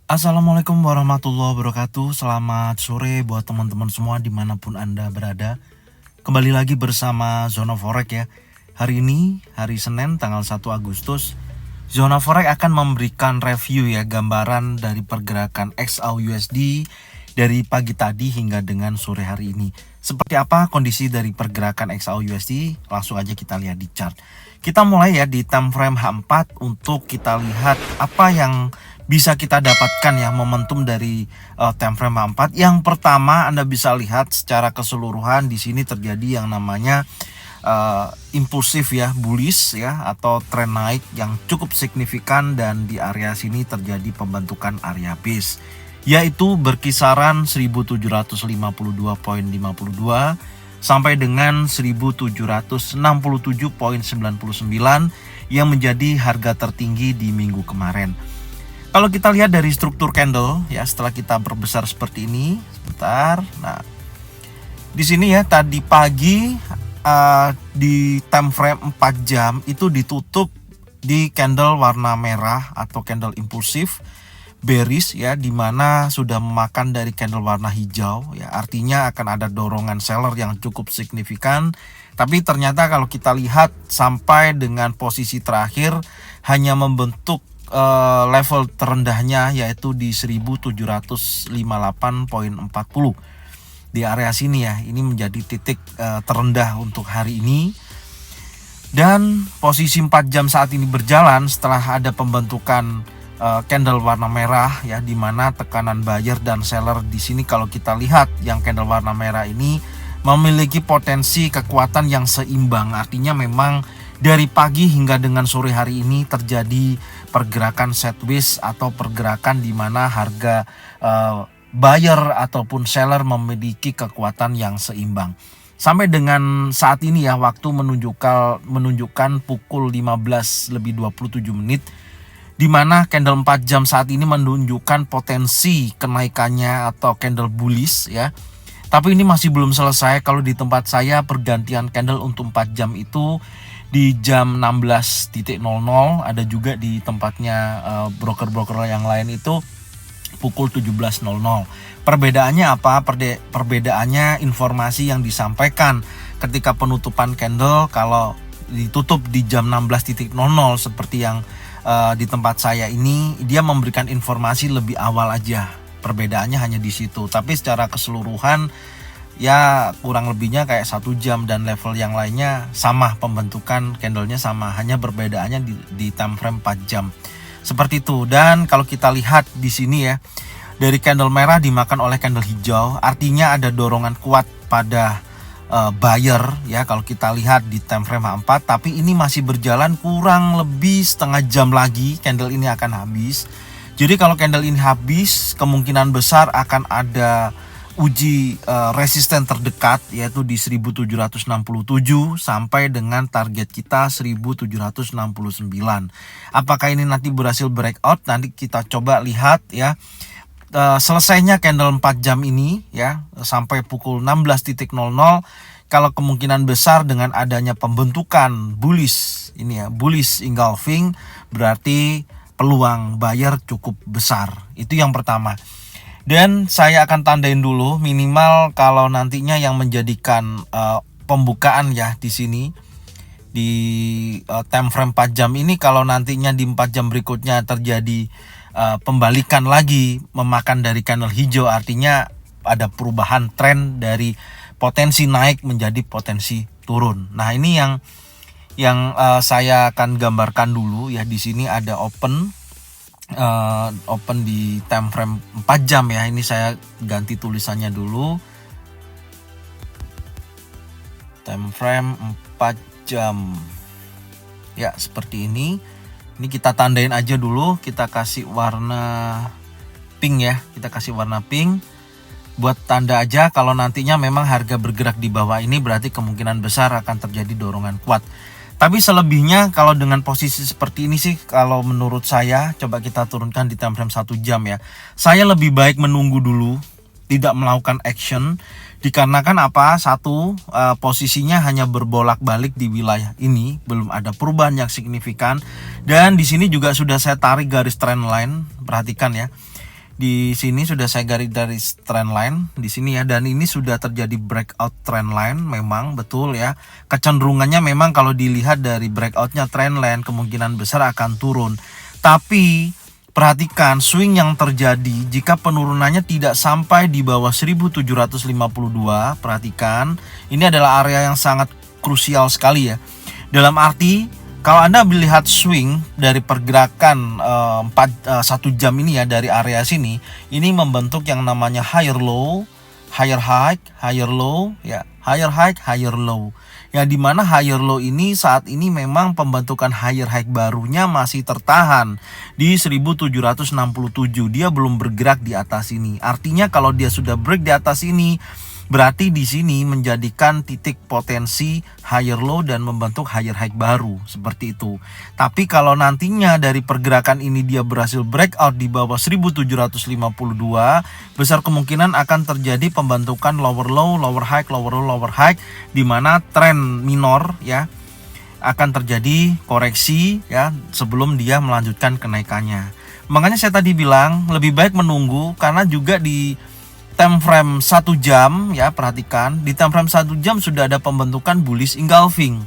Assalamualaikum warahmatullahi wabarakatuh. Selamat sore buat teman-teman semua dimanapun Anda berada. Kembali lagi bersama Zona Forex ya. Hari ini, hari Senin tanggal 1 Agustus, Zona Forex akan memberikan review ya, gambaran dari pergerakan XAUUSD dari pagi tadi hingga dengan sore hari ini. Seperti apa kondisi dari pergerakan XAUUSD? Langsung aja kita lihat di chart. Kita mulai ya di time frame H4 untuk kita lihat apa yang bisa kita dapatkan ya momentum dari time frame H4. Yang pertama, Anda bisa lihat secara keseluruhan di sini terjadi yang namanya impulsif ya, bullish ya, atau tren naik yang cukup signifikan, dan di area sini terjadi pembentukan area base yaitu berkisaran 1752.52 sampai dengan 1767.99 yang menjadi harga tertinggi di minggu kemarin. Kalau kita lihat dari struktur candle ya, setelah kita berbesar seperti ini, sebentar. Nah, di sini ya tadi pagi di time frame 4 jam itu ditutup di candle warna merah atau candle impulsif bearish ya, dimana sudah memakan dari candle warna hijau ya, artinya akan ada dorongan seller yang cukup signifikan. Tapi ternyata kalau kita lihat sampai dengan posisi terakhir hanya membentuk level terendahnya yaitu di 1758.40 di area sini ya. Ini menjadi titik terendah untuk hari ini. Dan posisi 4 jam saat ini berjalan setelah ada pembentukan candle warna merah ya, dimana tekanan buyer dan seller di sini kalau kita lihat yang candle warna merah ini memiliki potensi kekuatan yang seimbang. Artinya memang dari pagi hingga dengan sore hari ini terjadi pergerakan sideways atau pergerakan di mana harga buyer ataupun seller memiliki kekuatan yang seimbang. Sampai dengan saat ini ya, waktu menunjukkan pukul 15:27 di mana candle 4 jam saat ini menunjukkan potensi kenaikannya atau candle bullish ya. Tapi ini masih belum selesai. Kalau di tempat saya pergantian candle untuk 4 jam itu di jam 16.00, ada juga di tempatnya broker-broker yang lain itu pukul 17.00. Perbedaannya apa? Perbedaannya informasi yang disampaikan ketika penutupan candle. Kalau ditutup di jam 16.00 seperti yang di tempat saya ini, dia memberikan informasi lebih awal aja. Perbedaannya hanya di situ. Tapi secara keseluruhan ya kurang lebihnya kayak 1 jam, dan level yang lainnya sama, pembentukan candlenya sama, hanya perbedaannya di time frame 4 jam seperti itu. Dan kalau kita lihat di sini ya, dari candle merah dimakan oleh candle hijau, artinya ada dorongan kuat pada buyer ya kalau kita lihat di time frame H4. Tapi ini masih berjalan kurang lebih setengah jam lagi candle ini akan habis. Jadi kalau candle ini habis, kemungkinan besar akan ada uji resisten terdekat yaitu di 1767 sampai dengan target kita 1769. Apakah ini nanti berhasil breakout? Nanti kita coba lihat ya. Selesainya candle 4 jam ini ya sampai pukul 16.00, kalau kemungkinan besar dengan adanya pembentukan bullish ini ya, bullish engulfing, berarti peluang buyer cukup besar. Itu yang pertama. Dan saya akan tandain dulu minimal kalau nantinya yang menjadikan pembukaan ya di sini di time frame 4 jam ini, kalau nantinya di 4 jam berikutnya terjadi pembalikan lagi memakan dari candle hijau, artinya ada perubahan tren dari potensi naik menjadi potensi turun. Nah, ini yang saya akan gambarkan dulu ya. Di sini ada open di time frame 4 jam ya. Ini saya ganti tulisannya dulu. Time frame 4 jam. Ya, seperti ini. Ini kita tandain aja dulu, kita kasih warna pink ya. Kita kasih warna pink buat tanda aja kalau nantinya memang harga bergerak di bawah ini, berarti kemungkinan besar akan terjadi dorongan kuat. Tapi selebihnya kalau dengan posisi seperti ini sih, kalau menurut saya, coba kita turunkan di time frame 1 jam ya. Saya lebih baik menunggu dulu, tidak melakukan action. Dikarenakan apa? Satu, posisinya hanya berbolak-balik di wilayah ini, belum ada perubahan yang signifikan. Dan di sini juga sudah saya tarik garis trend line, perhatikan ya. Di sini sudah saya garis trend line di sini ya, dan ini sudah terjadi breakout trend line, memang betul ya. Kecenderungannya memang kalau dilihat dari breakoutnya trend line kemungkinan besar akan turun. Tapi perhatikan swing yang terjadi jika penurunannya tidak sampai di bawah 1752. Perhatikan, ini adalah area yang sangat krusial sekali ya. Dalam arti kalau Anda melihat swing dari pergerakan 1 jam ini ya, dari area sini, ini membentuk yang namanya higher low, higher high, higher low ya, higher high, higher low. Yang dimana higher low ini saat ini memang pembentukan higher high barunya masih tertahan di 1767. Dia belum bergerak di atas ini. Artinya kalau dia sudah break di atas ini, berarti di sini menjadikan titik potensi higher low dan membentuk higher high baru, seperti itu. Tapi kalau nantinya dari pergerakan ini dia berhasil breakout di bawah 1752, besar kemungkinan akan terjadi pembentukan lower low, lower high, lower low, lower high, di mana tren minor ya akan terjadi koreksi ya sebelum dia melanjutkan kenaikannya. Makanya saya tadi bilang lebih baik menunggu, karena juga di time frame 1 jam ya, perhatikan di time frame 1 jam sudah ada pembentukan bullish engulfing.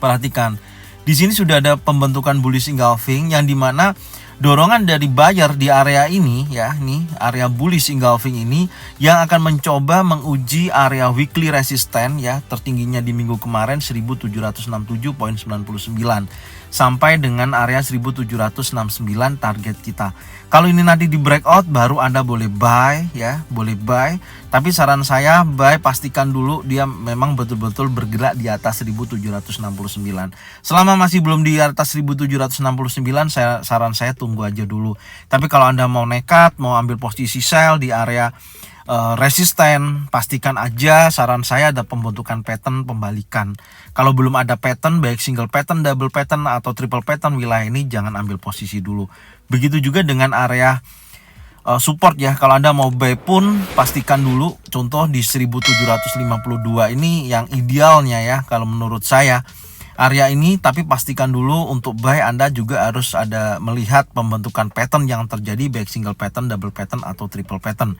Perhatikan, di sini sudah ada pembentukan bullish engulfing yang dimana dorongan dari buyer di area ini ya, ini area bullish engulfing ini yang akan mencoba menguji area weekly resistance ya, tertingginya di minggu kemarin 1767.99 sampai dengan area 1769 target kita. Kalau ini nanti di breakout baru Anda boleh buy ya, boleh buy. Tapi saran saya buy pastikan dulu dia memang betul-betul bergerak di atas 1769. Selama masih belum di atas 1769, saran saya tunggu aja dulu. Tapi kalau Anda mau nekat, mau ambil posisi sell di area resisten, pastikan aja saran saya ada pembentukan pattern pembalikan. Kalau belum ada pattern, baik single pattern, double pattern atau triple pattern, wilayah ini jangan ambil posisi dulu. Begitu juga dengan area support ya. Kalau Anda mau buy pun pastikan dulu, contoh di 1752 ini yang idealnya ya kalau menurut saya area ini. Tapi pastikan dulu untuk buy Anda juga harus ada melihat pembentukan pattern yang terjadi, baik single pattern, double pattern atau triple pattern.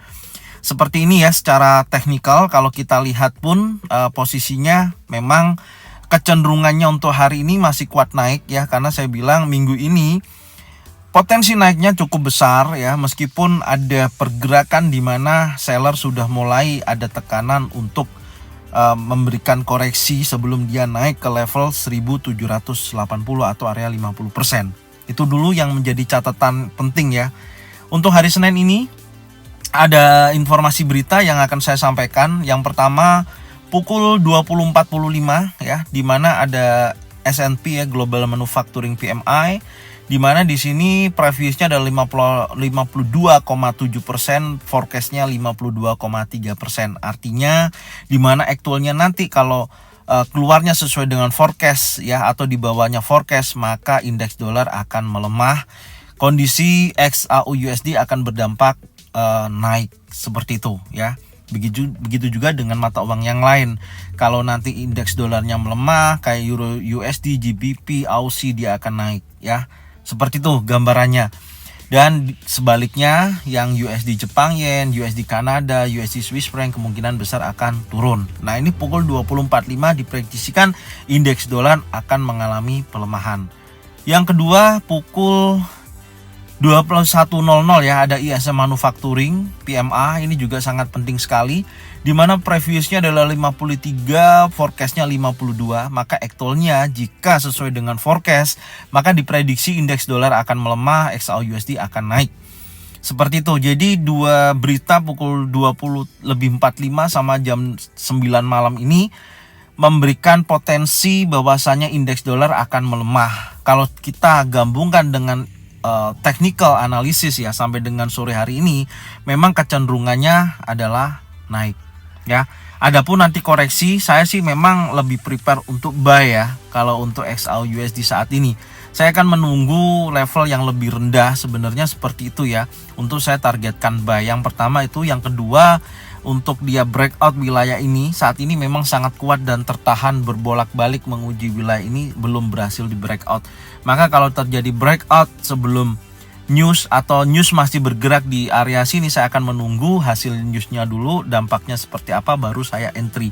Seperti ini ya secara teknikal. Kalau kita lihat pun posisinya memang kecenderungannya untuk hari ini masih kuat naik ya, karena saya bilang minggu ini potensi naiknya cukup besar ya, meskipun ada pergerakan di mana seller sudah mulai ada tekanan untuk memberikan koreksi sebelum dia naik ke level 1780 atau area 50%. Itu dulu yang menjadi catatan penting ya. Untuk hari Senin ini ada informasi berita yang akan saya sampaikan. Yang pertama pukul 20.45 ya, di mana ada S&P ya, Global Manufacturing PMI, di mana di sini previousnya ada 52,7%, forecastnya 52,3%. Artinya di mana aktualnya nanti kalau keluarnya sesuai dengan forecast ya, atau di bawahnya forecast, maka indeks dolar akan melemah. Kondisi XAU USD akan berdampak naik seperti itu ya. Begitu juga dengan mata uang yang lain. Kalau nanti indeks dolarnya melemah kayak Euro USD, GBP, AUD, dia akan naik ya. Seperti itu gambarannya. Dan sebaliknya yang USD Jepang Yen, USD Kanada, USD Swiss franc kemungkinan besar akan turun. Nah, ini pukul 20.45 diprediksikan indeks dolar akan mengalami pelemahan. Yang kedua pukul 21.00 ya, ada ISM Manufacturing PMI. Ini juga sangat penting sekali, di mana previousnya adalah 53, forecastnya 52. Maka aktualnya jika sesuai dengan forecast, maka diprediksi indeks dolar akan melemah, XAU USD akan naik. Seperti itu. Jadi dua berita pukul 20.45 sama jam 9 malam ini memberikan potensi bahwasanya indeks dolar akan melemah. Kalau kita gabungkan dengan technical analysis ya, sampai dengan sore hari ini memang kecenderungannya adalah naik ya. Adapun nanti koreksi, saya sih memang lebih prepare untuk buy ya. Kalau untuk XAU USD saat ini saya akan menunggu level yang lebih rendah, sebenarnya seperti itu ya, untuk saya targetkan buy. Yang pertama itu. Yang kedua, untuk dia breakout wilayah ini saat ini memang sangat kuat dan tertahan berbolak-balik menguji wilayah ini, belum berhasil di breakout. Maka kalau terjadi breakout sebelum news atau news masih bergerak di area sini, saya akan menunggu hasil newsnya dulu, dampaknya seperti apa baru saya entry.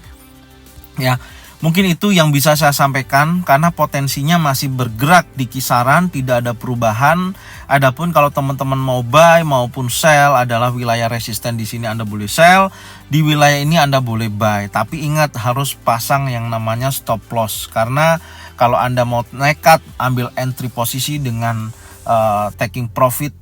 Ya, mungkin itu yang bisa saya sampaikan karena potensinya masih bergerak di kisaran, tidak ada perubahan. Adapun kalau teman-teman mau buy maupun sell adalah wilayah resisten, di sini Anda boleh sell, di wilayah ini Anda boleh buy. Tapi ingat harus pasang yang namanya stop loss, karena kalau Anda mau nekat ambil entry posisi dengan taking profit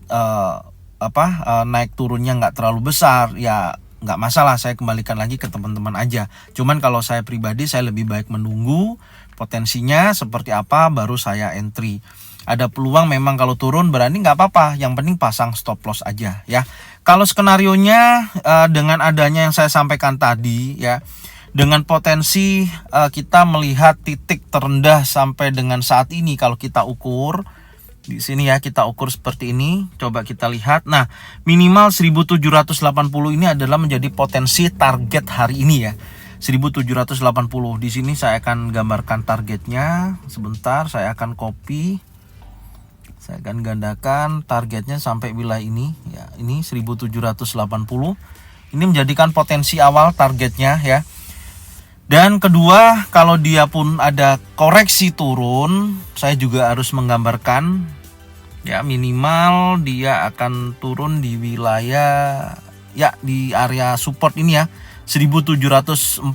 naik turunnya nggak terlalu besar, ya nggak masalah, saya kembalikan lagi ke teman-teman aja. Cuman kalau saya pribadi, saya lebih baik menunggu potensinya seperti apa baru saya entry. Ada peluang memang kalau turun berani nggak apa-apa, yang penting pasang stop loss aja ya. Kalau skenarionya dengan adanya yang saya sampaikan tadi ya, dengan potensi kita melihat titik terendah sampai dengan saat ini, kalau kita ukur di sini ya, kita ukur seperti ini, coba kita lihat. Nah, minimal 1780 ini adalah menjadi potensi target hari ini ya. 1780. Di sini saya akan gambarkan targetnya. Sebentar, saya akan copy. Saya akan gandakan targetnya sampai wilayah ini ya. Ini 1780. Ini menjadikan potensi awal targetnya ya. Dan kedua, kalau dia pun ada koreksi turun, saya juga harus menggambarkan ya, minimal dia akan turun di wilayah ya, di area support ini ya, 1745.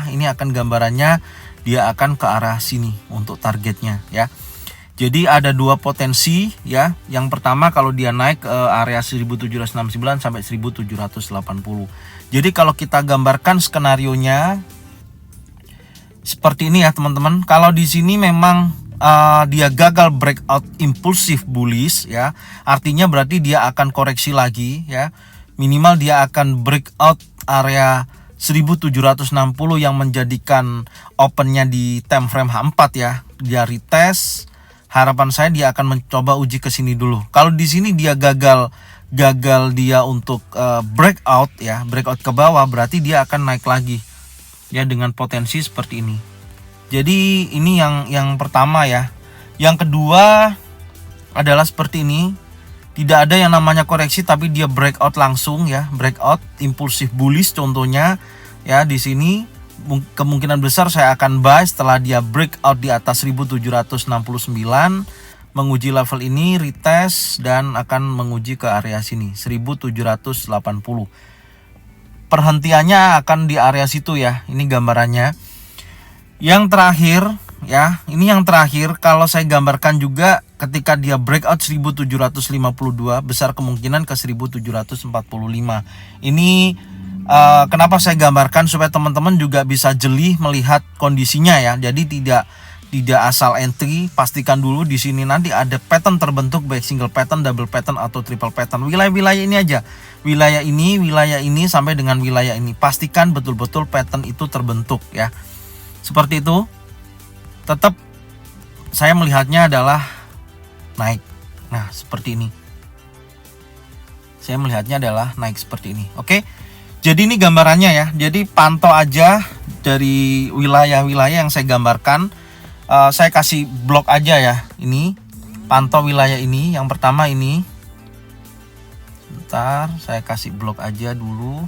Ini akan gambarannya dia akan ke arah sini untuk targetnya ya. Jadi ada dua potensi ya. Yang pertama kalau dia naik ke area 1769 sampai 1780. Jadi kalau kita gambarkan skenarionya seperti ini ya teman-teman. Kalau di sini memang dia gagal breakout impulsif bullish ya, artinya berarti dia akan koreksi lagi ya. Minimal dia akan breakout area 1760 yang menjadikan opennya di time frame H4 ya. Dia retest. Harapan saya dia akan mencoba uji ke sini dulu. Kalau di sini dia gagal dia untuk breakout ya, breakout ke bawah, berarti dia akan naik lagi ya dengan potensi seperti ini. Jadi ini yang pertama ya. Yang kedua adalah seperti ini. Tidak ada yang namanya koreksi tapi dia breakout langsung ya, breakout impulsif bullish contohnya ya. Di sini kemungkinan besar saya akan buy setelah dia breakout di atas 1769, menguji level ini, retest dan akan menguji ke area sini 1780. Perhentiannya akan di area situ ya. Ini gambarannya. Yang terakhir ya, ini yang terakhir kalau saya gambarkan juga ketika dia breakout 1752, besar kemungkinan ke 1745. Ini kenapa saya gambarkan supaya teman-teman juga bisa jeli melihat kondisinya ya. Jadi tidak asal entry, pastikan dulu di sini nanti ada pattern terbentuk, baik single pattern, double pattern atau triple pattern. Wilayah-wilayah ini aja. Wilayah ini sampai dengan wilayah ini. Pastikan betul-betul pattern itu terbentuk ya. Seperti itu. Tetap saya melihatnya adalah naik. Nah, seperti ini. Saya melihatnya adalah naik seperti ini. Oke. Jadi ini gambarannya ya. Jadi pantau aja dari wilayah-wilayah yang saya gambarkan. Saya kasih blok aja ya. Ini pantau wilayah ini. Yang pertama ini. Bentar, saya kasih blok aja dulu.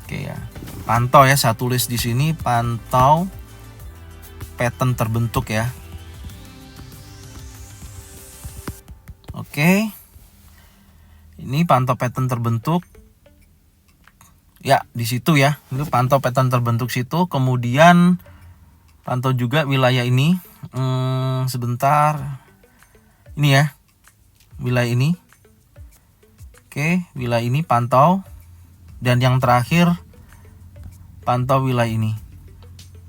Oke ya. Pantau ya, saya tulis di sini pantau pattern terbentuk ya. Oke. Ini pantau pattern terbentuk. Ya, di situ ya. Itu pantau pattern terbentuk situ. Kemudian pantau juga wilayah ini. Sebentar. Ini ya. Wilayah ini. Oke, wilayah ini pantau. Dan yang terakhir pantau wilayah ini.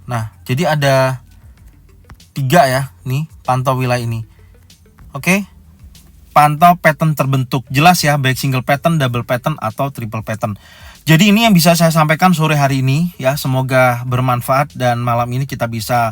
Nah, jadi ada 3 ya. Nih, pantau wilayah ini. Oke. Pantau pattern terbentuk. Jelas ya, baik single pattern, double pattern atau triple pattern. Jadi ini yang bisa saya sampaikan sore hari ini ya. Semoga bermanfaat dan malam ini kita bisa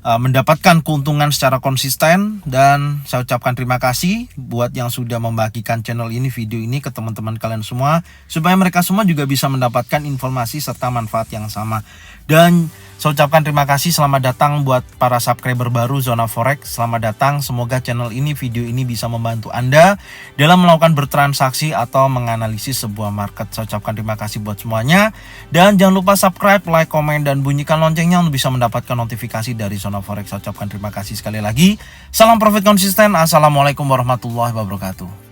mendapatkan keuntungan secara konsisten. Dan saya ucapkan terima kasih buat yang sudah membagikan channel ini, video ini ke teman-teman kalian semua, supaya mereka semua juga bisa mendapatkan informasi serta manfaat yang sama. Dan Saya ucapkan terima kasih, selamat datang buat para subscriber baru Zona Forex. Selamat datang, semoga channel ini, video ini bisa membantu Anda dalam melakukan bertransaksi atau menganalisis sebuah market. Saya ucapkan terima kasih buat semuanya. Dan jangan lupa subscribe, like, komen, dan bunyikan loncengnya untuk bisa mendapatkan notifikasi dari Zona Forex. Saya ucapkan terima kasih sekali lagi. Salam profit konsisten. Assalamualaikum warahmatullahi wabarakatuh.